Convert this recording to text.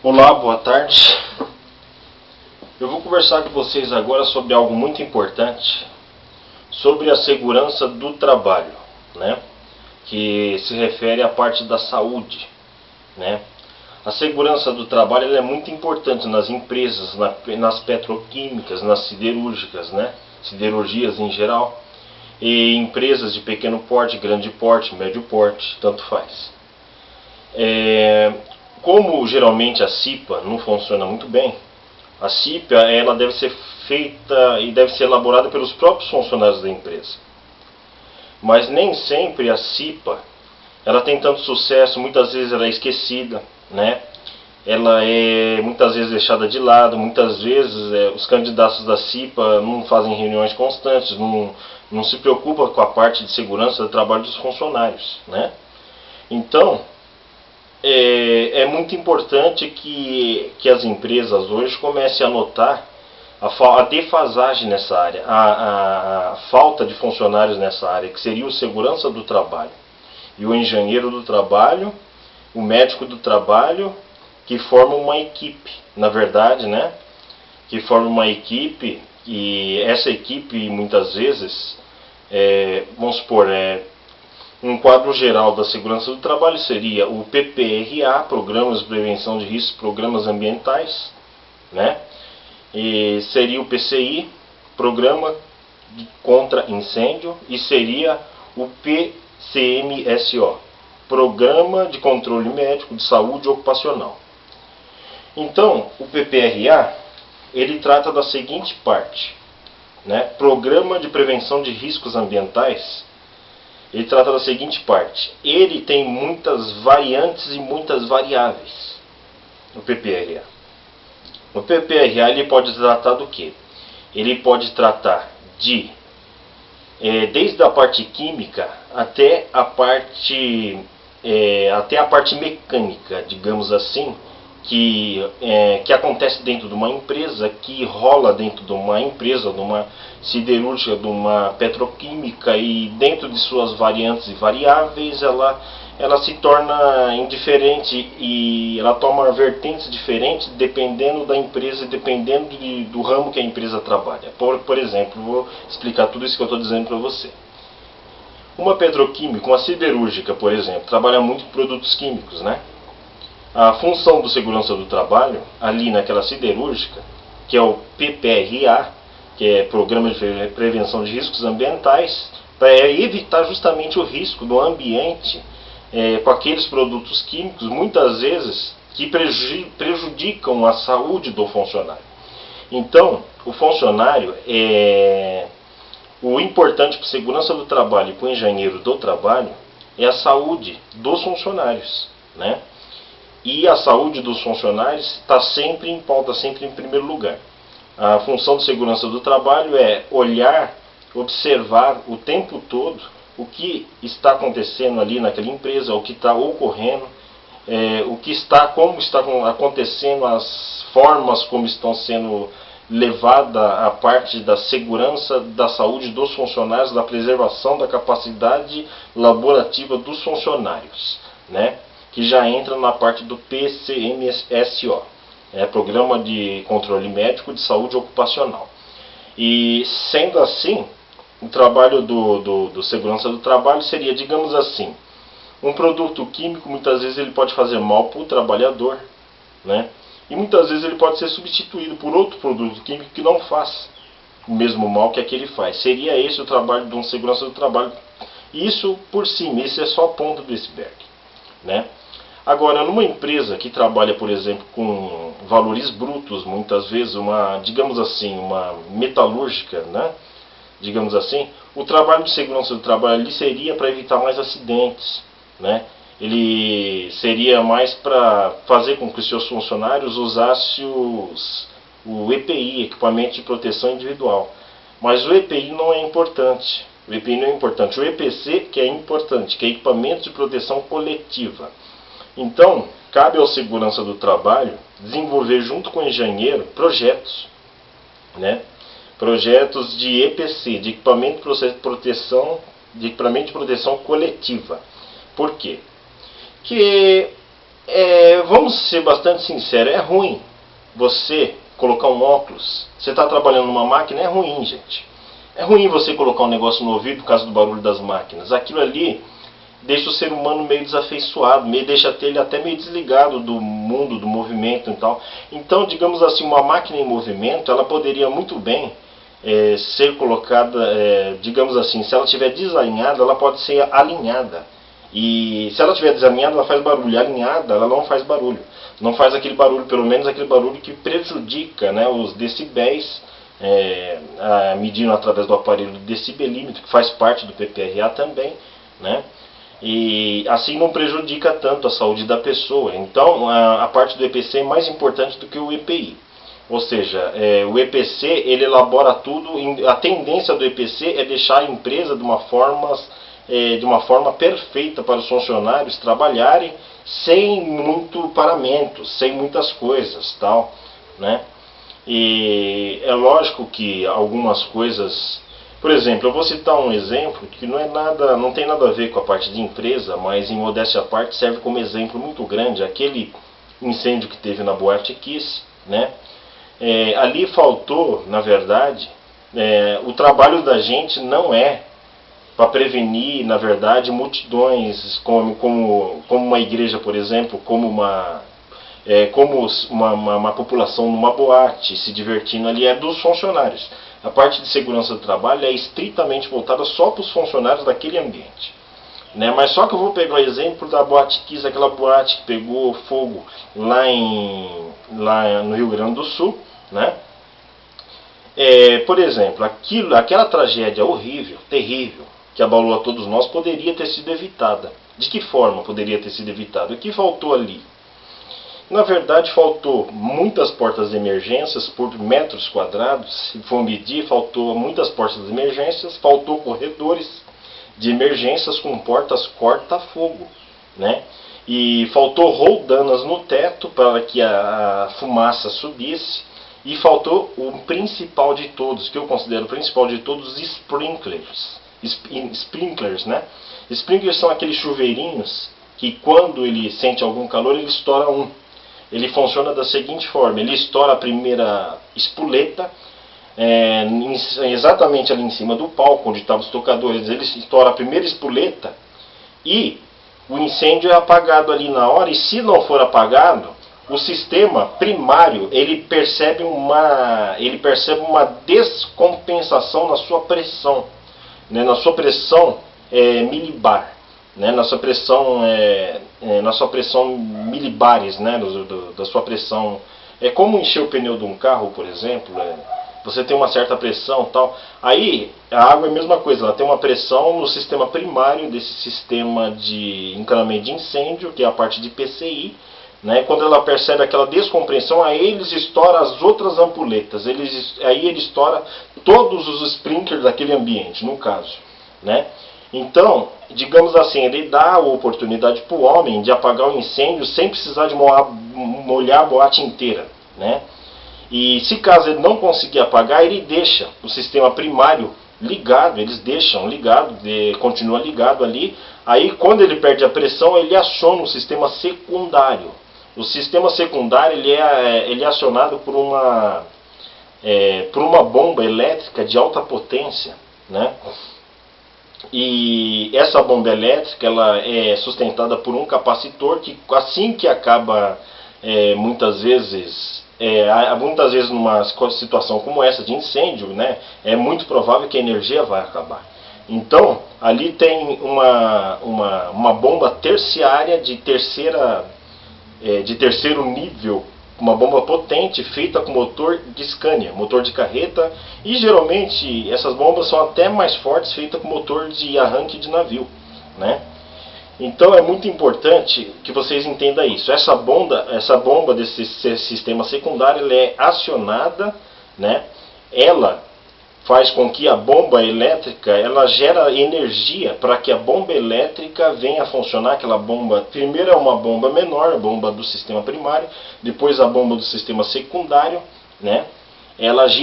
Olá, boa tarde. Eu vou conversar com vocês agora sobre algo muito importante, sobre a segurança do trabalho, né? Que se refere à parte da saúde, né? A segurança do trabalho ela é muito importante nas empresas, nas petroquímicas, nas siderúrgicas, né? Siderurgias em geral, e empresas de pequeno porte, grande porte, médio porte, tanto faz. Como geralmente a CIPA não funciona muito bem, a CIPA ela deve ser feita e deve ser elaborada pelos próprios funcionários da empresa. Mas nem sempre a CIPA ela tem tanto sucesso, muitas vezes ela é esquecida, né? Ela é muitas vezes deixada de lado, muitas vezes os candidatos da CIPA não fazem reuniões constantes, não se preocupam com a parte de segurança do trabalho dos funcionários, né? Então, é muito importante que as empresas hoje comecem a notar a defasagem nessa área, a falta de funcionários nessa área, que seria o segurança do trabalho, e o engenheiro do trabalho, o médico do trabalho, que formam uma equipe, na verdade, né? Que formam uma equipe, e essa equipe muitas vezes, vamos supor, um quadro geral da segurança do trabalho seria o PPRA, Programas de Prevenção de Riscos, Programas Ambientais, né? E seria o PCI, Programa contra Incêndio, e seria o PCMSO, Programa de Controle Médico de Saúde Ocupacional. Então, o PPRA, ele trata da seguinte parte, né? Programa de Prevenção de Riscos Ambientais. Ele trata da seguinte parte: ele tem muitas variantes e muitas variáveis, o PPRA. O PPRA ele pode tratar do quê? Ele pode tratar de, desde a parte química até a parte mecânica, digamos assim, que acontece dentro de uma empresa, que rola dentro de uma empresa, de uma siderúrgica, de uma petroquímica, e dentro de suas variantes e variáveis ela se torna indiferente e ela toma vertentes diferentes dependendo da empresa e dependendo do ramo que a empresa trabalha. Por exemplo, vou explicar tudo isso que eu estou dizendo para você. Uma petroquímica, uma siderúrgica, por exemplo, trabalha muito com produtos químicos, né? A função do segurança do trabalho, ali naquela siderúrgica, que é o PPRA, que é Programa de Prevenção de Riscos Ambientais, para evitar justamente o risco do ambiente com aqueles produtos químicos, muitas vezes, que prejudicam a saúde do funcionário. Então, o funcionário, o importante para a segurança do trabalho e para o engenheiro do trabalho é a saúde dos funcionários, né? E a saúde dos funcionários está sempre em pauta, sempre em primeiro lugar. A função de segurança do trabalho é olhar, observar o tempo todo o que está acontecendo ali naquela empresa, o que está ocorrendo, como está acontecendo, as formas como estão sendo levada a parte da segurança da saúde dos funcionários, da preservação da capacidade laborativa dos funcionários, né? Que já entra na parte do PCMSO, Programa de Controle Médico de Saúde Ocupacional. E sendo assim, o trabalho do segurança do trabalho seria, digamos assim, um produto químico, muitas vezes ele pode fazer mal para o trabalhador, né? E muitas vezes ele pode ser substituído por outro produto químico que não faz o mesmo mal que aquele faz. Seria esse o trabalho de um segurança do trabalho. Isso por cima, esse é só a ponta do iceberg, né? Agora, numa empresa que trabalha, por exemplo, com valores brutos, muitas vezes digamos assim, uma metalúrgica, né? Digamos assim, o trabalho de segurança do trabalho ali seria para evitar mais acidentes, né? Ele seria mais para fazer com que os seus funcionários usassem o EPI, Equipamento de Proteção Individual. Mas o EPI não é importante. O EPI não é importante. O EPC que é importante, que é Equipamento de Proteção Coletiva. Então, cabe ao segurança do trabalho desenvolver junto com o engenheiro projetos, né? Projetos de EPC, de equipamento de proteção coletiva. Por quê? Que Vamos ser bastante sinceros, é ruim você colocar um óculos. Você está trabalhando numa máquina, é ruim, gente. É ruim você colocar um negócio no ouvido por causa do barulho das máquinas. Aquilo ali deixa o ser humano meio desafeiçoado, deixa ele até meio desligado do mundo, do movimento e tal. Então, digamos assim, uma máquina em movimento, ela poderia muito bem ser colocada, digamos assim, se ela estiver desalinhada, ela pode ser alinhada. E se ela estiver desalinhada, ela faz barulho. Alinhada, ela não faz barulho. Não faz aquele barulho, pelo menos aquele barulho que prejudica, né, os decibéis, medindo através do aparelho decibelímetro, que faz parte do PPRA também, né? E assim não prejudica tanto a saúde da pessoa. Então a parte do EPC é mais importante do que o EPI. Ou seja, o EPC ele elabora tudo. A tendência do EPC é deixar a empresa de uma forma perfeita para os funcionários trabalharem sem muito paramento, sem muitas coisas, tal, né? E é lógico que algumas coisas, por exemplo, eu vou citar um exemplo que não tem nada a ver com a parte de empresa, mas em modéstia à parte serve como exemplo muito grande, aquele incêndio que teve na Boate Kiss, né? Ali faltou, na verdade, o trabalho da gente não é para prevenir, na verdade, multidões, como uma igreja, por exemplo, como uma população numa boate se divertindo ali, é dos funcionários. A parte de segurança do trabalho é estritamente voltada só para os funcionários daquele ambiente, né? Mas só que eu vou pegar o exemplo da Boate Kiss, aquela boate que pegou fogo lá no Rio Grande do Sul, né? Por exemplo, aquela tragédia horrível, terrível, que abalou a todos nós, poderia ter sido evitada. De que forma poderia ter sido evitada? O que faltou ali? Na verdade, faltou muitas portas de emergências por metros quadrados. Se for medir, faltou muitas portas de emergências, faltou corredores de emergências com portas corta-fogo, né? E faltou roldanas no teto para que a fumaça subisse. E faltou o principal de todos, que eu considero o principal de todos, os sprinklers. Sprinklers, né? Sprinklers são aqueles chuveirinhos que quando ele sente algum calor, ele estoura um. Ele funciona da seguinte forma: ele estoura a primeira espoleta, exatamente ali em cima do palco onde estavam os tocadores. Ele estoura a primeira espoleta e o incêndio é apagado ali na hora. E se não for apagado, o sistema primário ele percebe uma descompensação na sua pressão, né, na sua pressão milibar, né, na sua pressão milibares, né, da sua pressão. É como encher o pneu de um carro, por exemplo. Você tem uma certa pressão, tal. Aí a água é a mesma coisa, ela tem uma pressão no sistema primário desse sistema de encanamento de incêndio, que é a parte de PCI, né? Quando ela percebe aquela descompressão, aí eles estouram as outras ampoletas, aí ele estoura todos os sprinklers daquele ambiente, no caso, né? Então, digamos assim, ele dá a oportunidade para o homem de apagar o incêndio sem precisar de molhar a boate inteira, né? E se caso ele não conseguir apagar, ele deixa o sistema primário ligado, eles deixam ligado, continua ligado ali. Aí quando ele perde a pressão, ele aciona o sistema secundário. O sistema secundário ele é acionado por uma bomba elétrica de alta potência, né? E essa bomba elétrica ela é sustentada por um capacitor que, assim que acaba, muitas vezes numa situação como essa de incêndio, né, é muito provável que a energia vai acabar. Então ali tem uma bomba terciária de terceiro nível, uma bomba potente feita com motor de Scania, motor de carreta, e geralmente essas bombas são até mais fortes, feitas com motor de arranque de navio, né? Então é muito importante que vocês entendam isso. Essa bomba desse sistema secundário ela é acionada, né? Ela faz com que a bomba elétrica ela gera energia para que a bomba elétrica venha a funcionar. Aquela bomba, primeiro é uma bomba menor, a bomba do sistema primário, depois a bomba do sistema secundário, né? Ela gira